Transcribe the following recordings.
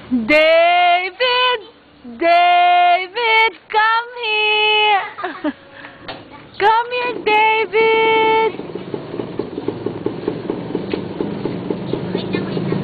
David! David, come here! Come here, David! Wait lang, wait lang.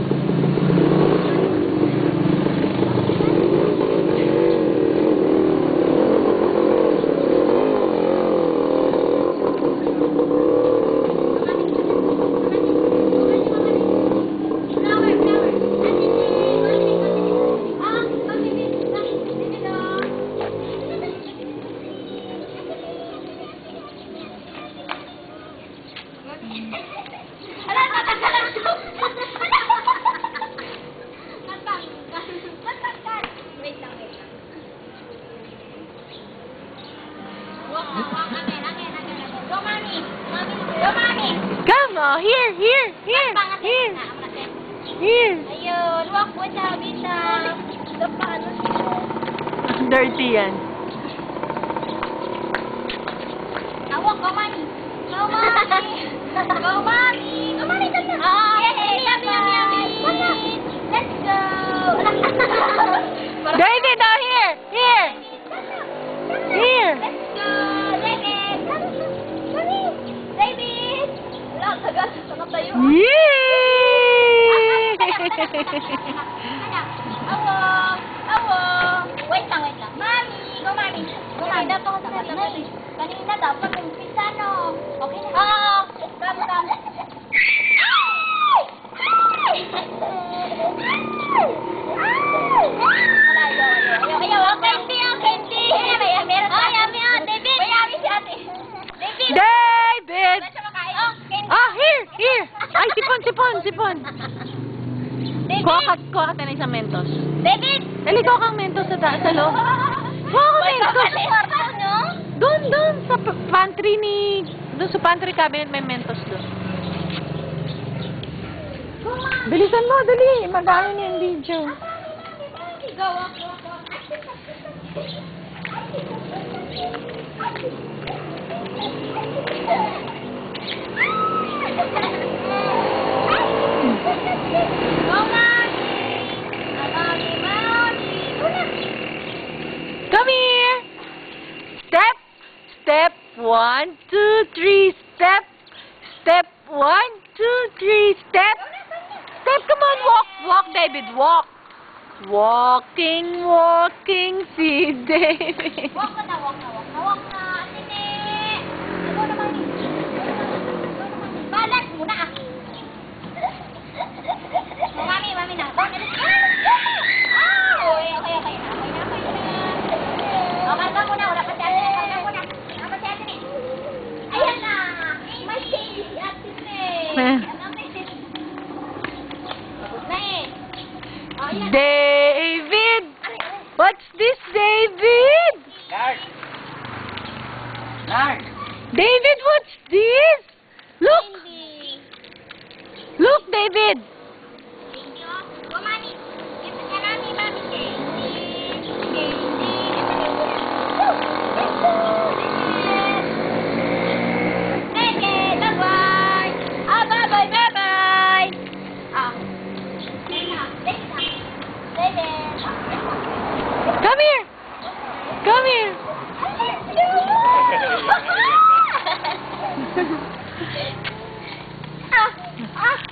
Come on, here. Here. Ayun, walk mo sa bita. Paano Dirty yan. Awak, go mommy. Go mommy. Go mommy. Go mommy, tanda. Oh, yay, yummy. Let's go. David, oh, here. Here. Let's go. David. David. Wala, tagal. Sangat tayo. Yay! Awak. Wait lang. Mami, go mami. Dapat ako sa kanina dapat umpisa, no? Okay na. Oo. Come. Ayaw. Candy. Meron tayo. David. Mayami si ate. David! Ah, here. Ay, sipon. Kuha ka tayo ng isang Mentos. David! Dali, kuha kang Mentos sa loob. Kuha ka Mentos. Doon, sa pantry cabinet may Mentos doon. Bilisan mo, dali. Mag-ano na yung video. Come here. Step 1, 2, 3. Step 1, 2, 3. Step. Come on, walk, David, walk. Walking, si David. Walk na. Atine. Ano naman yun? Balance muna ah. Mami na. Okay. Karga muna. Wala pa si ate. Karga muna. Ayan na. May baby si ate eh. David! What's this, David? Lard. David, what's this? Look, David. Go, Mami. Ito ka namin, Mami. Bye-bye. Bye-bye. Come here.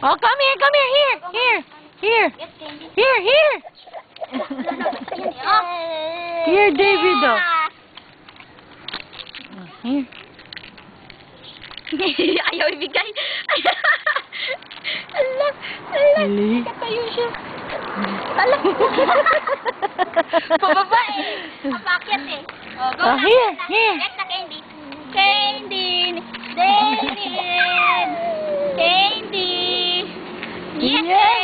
Oh, come here. Here. Here, David. Oh. Here. Ayaw ibigay. Ali. Katayo siya. Pababa eh. Papakyat eh. Go na. Here. Next na Candy. David. Candy. Yes.